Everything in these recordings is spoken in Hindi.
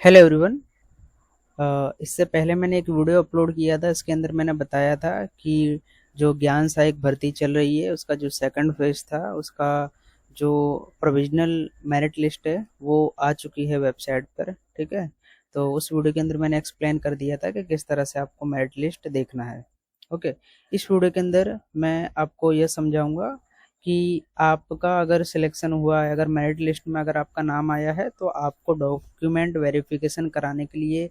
Hello everyone. इससे पहले मैंने एक वीडियो अपलोड किया था। इसके अंदर मैंने बताया था कि जो ज्ञान सहायक भर्ती चल रही है उसका जो सेकंड फेज था उसका जो प्रोविजनल मेरिट लिस्ट है वो आ चुकी है वेबसाइट पर। ठीक है, तो उस वीडियो के अंदर मैंने एक्सप्लेन कर दिया था कि किस तरह से आपको मेरिट लिस्ट देखना है। ओके, इस वीडियो के अंदर मैं आपको यह समझाऊंगा कि आपका अगर सिलेक्शन हुआ है, अगर मेरिट लिस्ट में अगर आपका नाम आया है तो आपको डॉक्यूमेंट वेरिफिकेशन कराने के लिए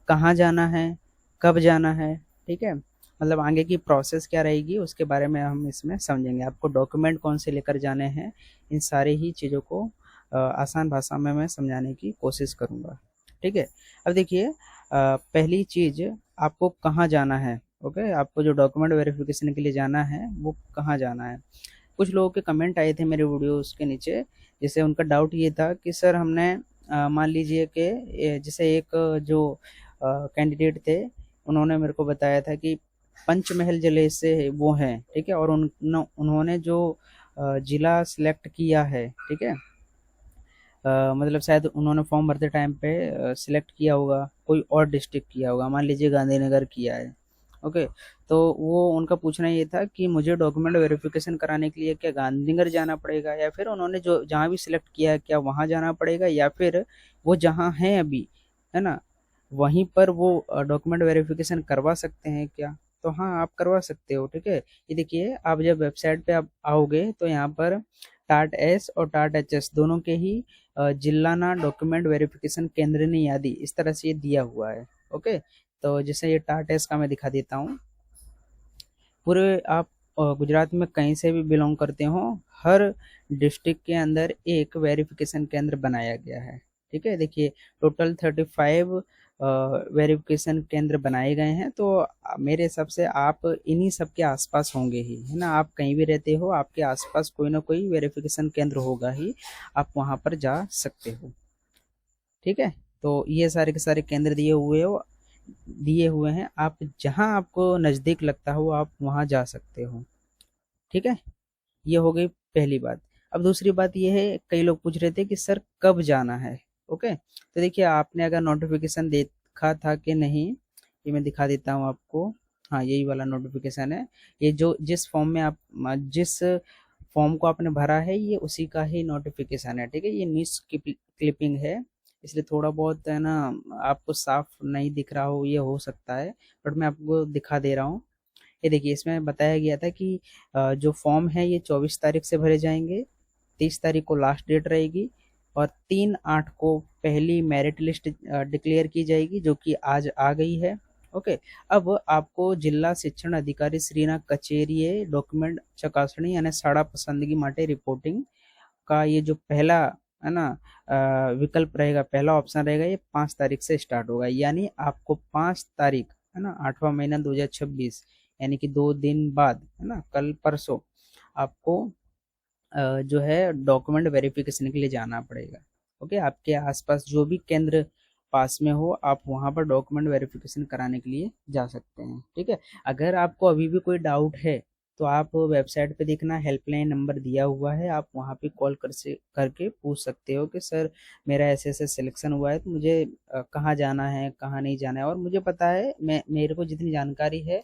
कहाँ जाना है, कब जाना है। ठीक है, मतलब आगे की प्रोसेस क्या रहेगी उसके बारे में हम इसमें समझेंगे। आपको डॉक्यूमेंट कौन से लेकर जाने हैं, इन सारी ही चीज़ों को आसान भाषा में मैं समझाने की कोशिश करूँगा। ठीक है, अब देखिए, पहली चीज़, आपको कहाँ जाना है। ओके, आपको जो डॉक्यूमेंट वेरिफिकेशन के लिए जाना है वो कहाँ जाना है। कुछ लोगों के कमेंट आए थे मेरे वीडियोस के नीचे, जिससे उनका डाउट ये था कि सर हमने मान लीजिए कि जैसे एक जो कैंडिडेट थे, उन्होंने मेरे को बताया था कि पंचमहल जिले से वो हैं। ठीक है, और उन्होंने जो जिला सिलेक्ट किया है, ठीक है, मतलब शायद उन्होंने फॉर्म भरते टाइम पे सिलेक्ट किया होगा, कोई और डिस्ट्रिक्ट किया होगा, मान लीजिए गांधीनगर किया है। ओके, तो वो उनका पूछना ये था कि मुझे डॉक्यूमेंट वेरिफिकेशन कराने के लिए क्या गांधीनगर जाना पड़ेगा, या फिर उन्होंने जो जहाँ भी सिलेक्ट किया है क्या वहाँ जाना पड़ेगा, या फिर वो जहाँ हैं अभी, है ना, वहीं पर वो डॉक्यूमेंट वेरिफिकेशन करवा सकते हैं क्या। तो हाँ, आप करवा सकते हो। ठीक है, ये देखिए, आप जब वेबसाइट पे आप आओगे तो यहाँ पर टाट एस और टाट एच एस दोनों के ही जिल्लाना डॉक्यूमेंट वेरिफिकेशन केंद्र ने यादी इस तरह से ये दिया हुआ है। ओके, तो जैसे ये टाट एस का मैं दिखा देता हूँ। पूरे आप गुजरात में कहीं से भी बिलोंग करते हो, हर डिस्ट्रिक्ट के अंदर एक वेरिफिकेशन केंद्र बनाया गया है। ठीक है, देखिए, टोटल 35 वेरिफिकेशन केंद्र बनाए गए हैं। तो मेरे हिसाब से आप इन्हीं सब के आसपास होंगे ही, है ना। आप कहीं भी रहते हो, आपके आसपास कोई ना कोई वेरिफिकेशन केंद्र होगा ही, आप वहां पर जा सकते हो। ठीक है, तो ये सारे के सारे केंद्र दिए हुए हैं। आप जहां आपको नज़दीक लगता हो आप वहां जा सकते हो। ठीक है, ये हो गई पहली बात। अब दूसरी बात ये है, कई लोग पूछ रहे थे कि सर कब जाना है। ओके, तो देखिए, आपने अगर नोटिफिकेशन देखा था कि नहीं, ये मैं दिखा देता हूँ आपको। हाँ, यही वाला नोटिफिकेशन है। ये जो जिस फॉर्म में आप जिस फॉर्म को आपने भरा है ये उसी का ही नोटिफिकेशन है। ठीक है, ये न्यूज़ क्लिपिंग है, इसलिए थोड़ा बहुत, है ना, आपको साफ नहीं दिख रहा हो, ये हो सकता है, बट मैं आपको दिखा दे रहा हूँ। ये देखिए, इसमें बताया गया था कि जो फॉर्म है ये 24 तारीख से भरे जाएंगे, 30 तारीख को लास्ट डेट रहेगी, और 3/8 को पहली मेरिट लिस्ट डिक्लेयर की जाएगी, जो कि आज आ गई है। ओके, अब आपको जिला शिक्षण अधिकारी श्रीना कचेरिए डॉक्यूमेंट चकासणी यानी शाळा पसंदगी माटे रिपोर्टिंग का ये जो पहला, है ना, विकल्प रहेगा, पहला ऑप्शन रहेगा, ये 5 तारीख से स्टार्ट होगा। यानी आपको 5 तारीख, है ना, 8वां महीना 2026, यानी कि 2 दिन बाद, है ना, कल परसों आपको जो है डॉक्यूमेंट वेरिफिकेशन के लिए जाना पड़ेगा। ओके, आपके आसपास जो भी केंद्र पास में हो आप वहाँ पर डॉक्यूमेंट वेरिफिकेशन कराने के लिए जा सकते हैं। ठीक है, अगर आपको अभी भी कोई डाउट है तो आप वेबसाइट पे देखना, हेल्पलाइन नंबर दिया हुआ है, आप वहाँ पे कॉल करके पूछ सकते हो कि सर मेरा ऐसे ऐसे सिलेक्शन हुआ है, तो मुझे कहाँ जाना है, कहाँ नहीं जाना है। और मुझे पता है, मैं मेरे को जितनी जानकारी है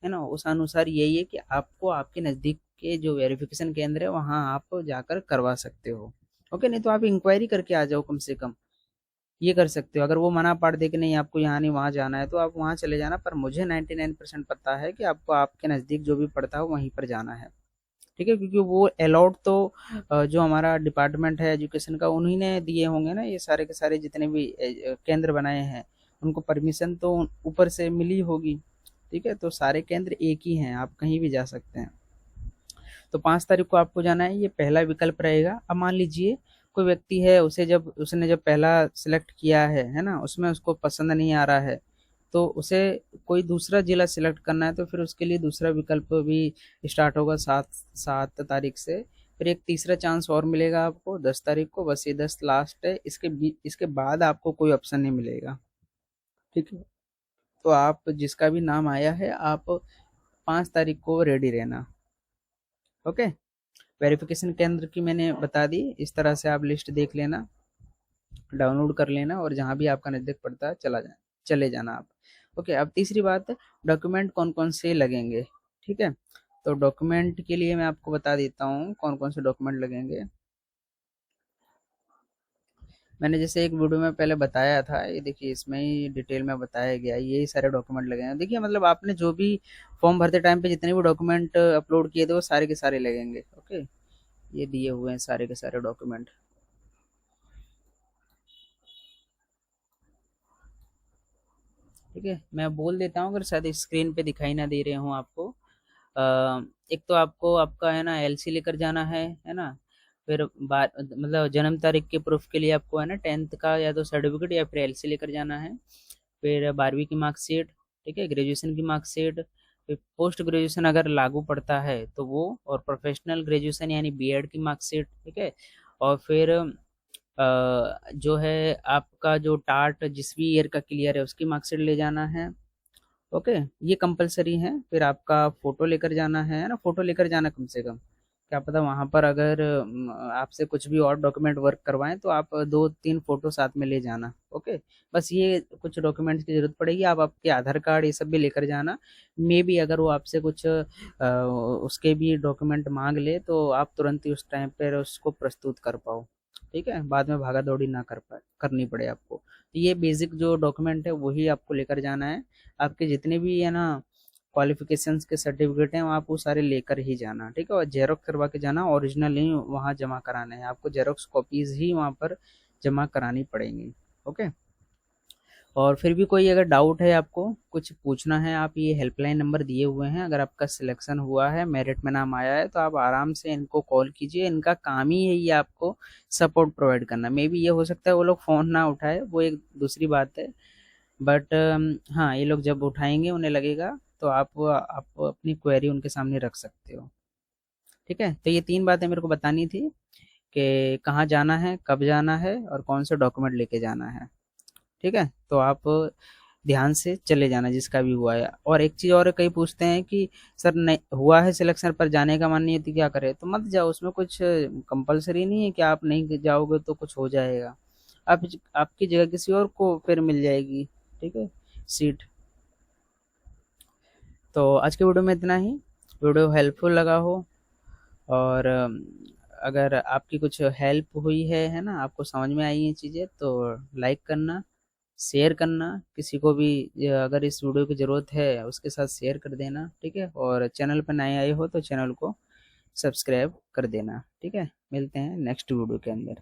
ना, उस अनुसार यही है कि आपको आपके नज़दीक के जो वेरिफिकेशन केंद्र है वहाँ आप जाकर करवा सकते हो। ओके, नहीं तो आप इंक्वायरी करके आ जाओ, कम से कम ये कर सकते हो। अगर वो मना पाड़ दे कि नहीं आपको यहाँ नहीं वहाँ जाना है तो आप वहाँ चले जाना, पर मुझे 99% पता है कि आपको आपके नज़दीक जो भी पड़ता है वहीं पर जाना है। ठीक है, क्योंकि वो अलाउड तो जो हमारा डिपार्टमेंट है एजुकेशन का उन्हीं ने दिए होंगे ना, ये सारे के सारे जितने भी केंद्र बनाए हैं उनको परमिशन तो ऊपर से मिली होगी। ठीक है, तो सारे केंद्र एक ही हैं, आप कहीं भी जा सकते हैं। तो 5 तारीख को आपको जाना है, ये पहला विकल्प रहेगा। अब मान लीजिए कोई व्यक्ति है, उसने जब पहला सिलेक्ट किया है ना, उसमें उसको पसंद नहीं आ रहा है, तो उसे कोई दूसरा जिला सिलेक्ट करना है, तो फिर उसके लिए दूसरा विकल्प भी स्टार्ट होगा 7 तारीख से। फिर एक तीसरा चांस और मिलेगा आपको 10 तारीख को, बस ये 10 लास्ट है, इसके बाद आपको कोई ऑप्शन नहीं मिलेगा। ठीक है, तो आप जिसका भी नाम आया है आप 5 तारीख को रेडी रहना। ओके, वेरिफिकेशन केंद्र की मैंने बता दी, इस तरह से आप लिस्ट देख लेना। डाउनलोड कर लेना और जहाँ भी आपका नज़दीक पड़ता है चले जाना आप। ओके, अब तीसरी बात, डॉक्यूमेंट कौन कौन से लगेंगे। ठीक है, तो डॉक्यूमेंट के लिए मैं आपको बता देता हूँ कौन कौन से डॉक्यूमेंट लगेंगे। मैंने जैसे एक वीडियो में पहले बताया था, ये देखिए इसमें ही डिटेल में बताया गया है, यही सारे डॉक्यूमेंट लगेंगे। देखिए मतलब आपने जो भी फॉर्म भरते टाइम पे जितने भी डॉक्यूमेंट अपलोड किए थे वो सारे के सारे लगेंगे। ओके, ये दिए हुए हैं सारे के सारे डॉक्यूमेंट। ठीक है, मैं बोल देता हूँ अगर शायद स्क्रीन पे दिखाई ना दे रहे हूँ आपको। एक तो आपको आपका है ना एलसी लेकर जाना है ना। फिर बार मतलब जन्म तारीख के प्रूफ के लिए आपको है ना 10th का या तो सर्टिफिकेट या फिर एलसी लेकर जाना है। फिर 12वीं की मार्कशीट, ठीक है, ग्रेजुएशन की मार्कशीट, फिर पोस्ट ग्रेजुएशन अगर लागू पड़ता है तो वो, और प्रोफेशनल ग्रेजुएशन यानी बीएड की मार्कशीट। ठीक है, और फिर जो है आपका जो टाट जिस भी ईयर का क्लियर है उसकी मार्कशीट ले जाना है। ओके, ये कंपलसरी है। फिर आपका फोटो लेकर जाना है ना, फोटो लेकर जाना कम से कम। क्या पता वहां पर अगर आपसे कुछ भी और डॉक्यूमेंट वर्क करवाएं तो आप 2-3 फोटो साथ में ले जाना। ओके, बस ये कुछ डॉक्यूमेंट्स की जरूरत पड़ेगी। आप आपके आधार कार्ड ये सब भी लेकर जाना। मे बी अगर वो आपसे कुछ उसके भी डॉक्यूमेंट मांग ले तो आप तुरंत ही उस टाइम पर उसको प्रस्तुत कर पाओ। ठीक है, बाद में भागा दौड़ी ना करनी पड़े आपको। तो ये बेसिक जो डॉक्यूमेंट है वही आपको लेकर जाना है। आपके जितने भी है ना क्वालिफिकेशंस के सर्टिफिकेट हैं वो आप वो सारे लेकर ही जाना। ठीक है, और जेरोक्स करवा के जाना, ओरिजिनल नहीं वहाँ जमा कराना है आपको, जेरोक्स कॉपीज ही वहाँ पर जमा करानी पड़ेंगी। ओके, और फिर भी कोई अगर डाउट है आपको कुछ पूछना है, आप ये हेल्पलाइन नंबर दिए हुए हैं। अगर आपका सिलेक्शन हुआ है, मेरिट में नाम आया है, तो आप आराम से इनको कॉल कीजिए। इनका काम ही है ये आपको सपोर्ट प्रोवाइड करना। मे बी ये हो सकता है वो लोग फ़ोन ना उठाए, वो एक दूसरी बात है। बट हाँ, ये लोग जब उठाएंगे उन्हें लगेगा तो आप अपनी क्वेरी उनके सामने रख सकते हो। ठीक है, तो ये 3 बातें मेरे को बतानी थी कि कहाँ जाना है, कब जाना है और कौन से डॉक्यूमेंट लेके जाना है। ठीक है, तो आप ध्यान से चले जाना जिसका भी हुआ है। और एक चीज़ और कई पूछते हैं कि सर नहीं हुआ है सिलेक्शन पर जाने का मन नहीं है तो क्या करें, तो मत जाओ। उसमें कुछ कंपलसरी नहीं है कि आप नहीं जाओगे तो कुछ हो जाएगा। आप आपकी जगह किसी और को फिर मिल जाएगी। ठीक है, सीट। तो आज के वीडियो में इतना ही। वीडियो हेल्पफुल लगा हो और अगर आपकी कुछ हेल्प हुई है ना, आपको समझ में आई ये चीज़ें, तो लाइक करना, शेयर करना किसी को भी। अगर इस वीडियो की ज़रूरत है उसके साथ शेयर कर देना। ठीक है, और चैनल पर नए आए हो तो चैनल को सब्सक्राइब कर देना। ठीक है, मिलते हैं नेक्स्ट वीडियो के अंदर।